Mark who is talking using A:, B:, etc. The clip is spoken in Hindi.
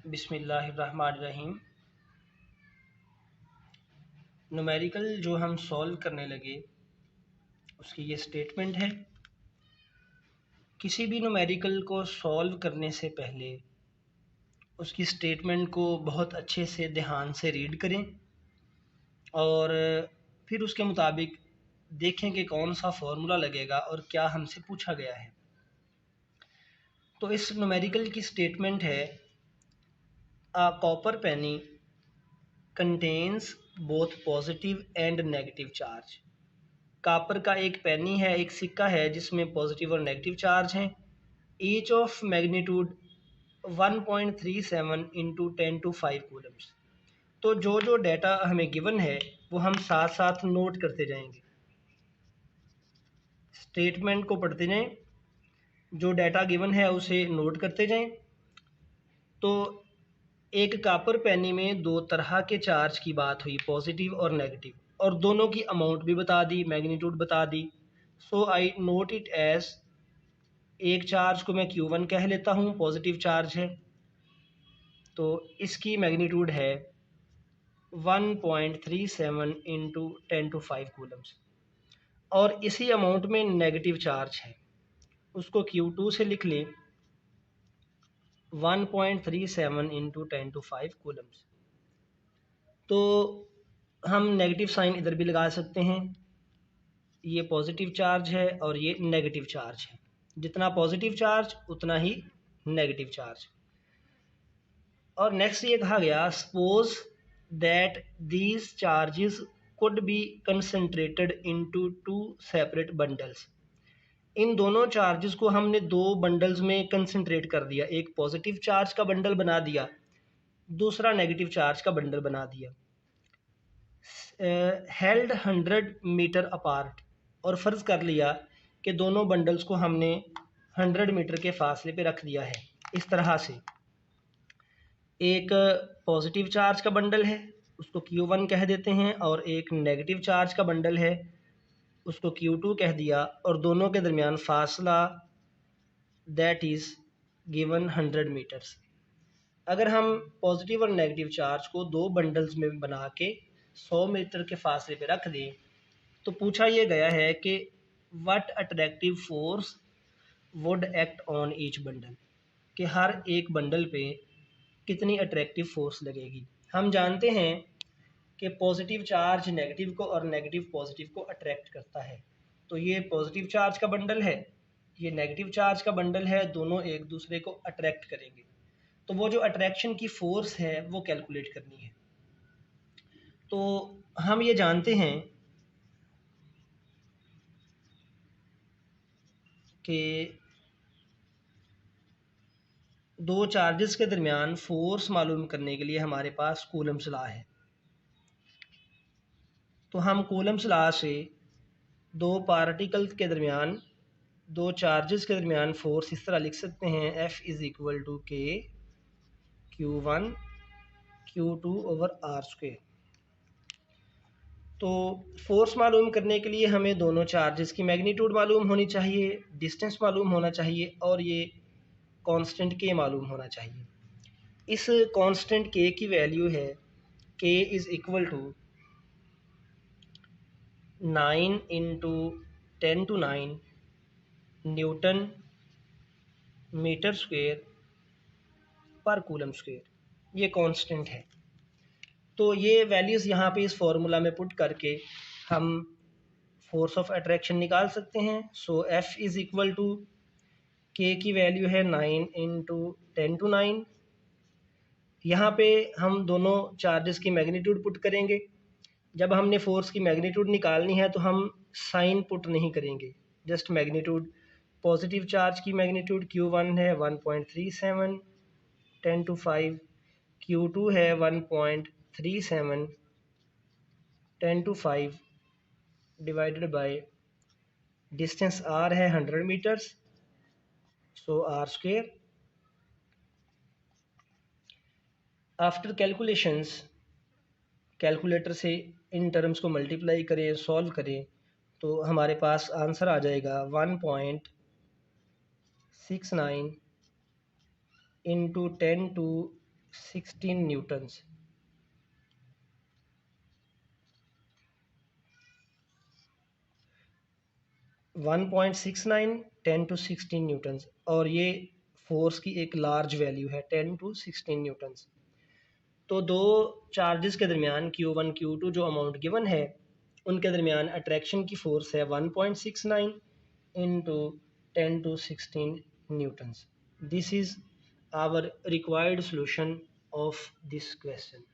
A: बिस्मिल्लाहिर्रहमानिर्रहीम। न्यूमेरिकल जो हम सॉल्व करने लगे उसकी ये स्टेटमेंट है। किसी भी न्यूमेरिकल को सॉल्व करने से पहले उसकी स्टेटमेंट को बहुत अच्छे से ध्यान से रीड करें और फिर उसके मुताबिक देखें कि कौन सा फार्मूला लगेगा और क्या हमसे पूछा गया है। तो इस न्यूमेरिकल की स्टेटमेंट है, a copper Penney contains both positive and negative charge. Copper का एक पेनी है, एक सिक्का है जिसमें पॉजिटिव और नेगेटिव चार्ज हैं। Each of magnitude 1.37 into 10⁵ Coulomb's. तो जो जो डाटा हमें गिवन है वो हम साथ साथ नोट करते जाएंगे, स्टेटमेंट को पढ़ते जाएं, जो डाटा गिवन है उसे नोट करते जाएं। तो एक कॉपर पेनी में दो तरह के चार्ज की बात हुई, पॉजिटिव और नेगेटिव, और दोनों की अमाउंट भी बता दी, मैग्नीट्यूड बता दी। सो आई नोट इट एज, एक चार्ज को मैं Q1 कह लेता हूँ, पॉजिटिव चार्ज है, तो इसकी मैग्नीट्यूड है 1.37 इंटू 10⁵ कूलम्स। और इसी अमाउंट में नेगेटिव चार्ज है, उसको Q2 से लिख लें 1.37 इंटू 10⁵ कूलम्स। तो हम नेगेटिव साइन इधर भी लगा सकते हैं, ये पॉजिटिव चार्ज है और ये नेगेटिव चार्ज है। जितना पॉजिटिव चार्ज उतना ही नेगेटिव चार्ज। और नेक्स्ट ये कहा गया, suppose that these charges could be concentrated into 2 separate bundles. इन दोनों चार्जेस को हमने दो बंडल्स में कंसंट्रेट कर दिया, एक पॉजिटिव चार्ज का बंडल बना दिया, दूसरा नेगेटिव चार्ज का बंडल बना दिया। हेल्ड 100 मीटर अपार्ट, और फ़र्ज़ कर लिया कि दोनों बंडल्स को हमने 100 मीटर के फासले पे रख दिया है। इस तरह से एक पॉजिटिव चार्ज का बंडल है, उसको Q1 कह देते हैं, और एक नेगेटिव चार्ज का बंडल है, उसको Q2 कह दिया, और दोनों के दरमियान फासला दैट इज़ गिवन 100 मीटर्स। अगर हम पॉजिटिव और नेगेटिव चार्ज को दो बंडल्स में बना के 100 मीटर के फासले पे रख दें, तो पूछा ये गया है कि what attractive force would act on each bundle, कि हर एक बंडल पे कितनी अट्रैक्टिव फोर्स लगेगी। हम जानते हैं कि पॉजिटिव चार्ज नेगेटिव को और नेगेटिव पॉजिटिव को अट्रैक्ट करता है। तो ये पॉजिटिव चार्ज का बंडल है, ये नेगेटिव चार्ज का बंडल है, दोनों एक दूसरे को अट्रैक्ट करेंगे। तो वो जो अट्रैक्शन की फोर्स है वो कैलकुलेट करनी है। तो हम ये जानते हैं कि दो चार्जेस के दरमियान फोर्स मालूम करने के लिए हमारे पास कूलम्स लॉ है। तो हम कूलम्स लॉ से दो पार्टिकल्स के दरमियान, दो चार्जेस के दरमियान फोर्स इस तरह लिख सकते हैं, F is equal to K Q1 Q2 over R²। तो फोर्स मालूम करने के लिए हमें दोनों चार्जेस की मैग्नीट्यूड मालूम होनी चाहिए, डिस्टेंस मालूम होना चाहिए, और ये कांस्टेंट K मालूम होना चाहिए। इस कांस्टेंट K की वैल्यू है K is equal to 9 into 10⁹ newton metre square पर कूलम स्क्वायर, ये कांस्टेंट है। तो ये वैल्यूज़ यहाँ पे इस फार्मूला में पुट करके हम फोर्स ऑफ अट्रैक्शन निकाल सकते हैं। So F is equal to K की वैल्यू है 9 इंटू 10⁹। यहाँ पे हम दोनों चार्जेस की मैग्नीट्यूड पुट करेंगे। जब हमने फोर्स की मैग्नीट्यूड निकालनी है तो हम साइन पुट नहीं करेंगे, जस्ट मैग्नीट्यूड। पॉजिटिव चार्ज की मैग्नीट्यूड Q1 है 1.37 10⁵, Q2 है 1.37 10⁵, डिवाइडेड बाय डिस्टेंस R है 100 मीटर्स, सो R²। आफ्टर कैलकुलेशंस, कैलकुलेटर से इन टर्म्स को मल्टीप्लाई करें, सॉल्व करें, तो हमारे पास आंसर आ जाएगा 1.69 into 10⁶ 16 Newton's. One point six nine 10 to 16 Newton's, और ये फोर्स की एक लार्ज वैल्यू है 10 to 16 न्यूटन्स। तो दो चार्जेस के दरमियान Q1 Q2 जो अमाउंट गिवन है उनके दरमियान अट्रैक्शन की फोर्स है 1.69 into 10 to 16 newtons. This is our required solution of this question.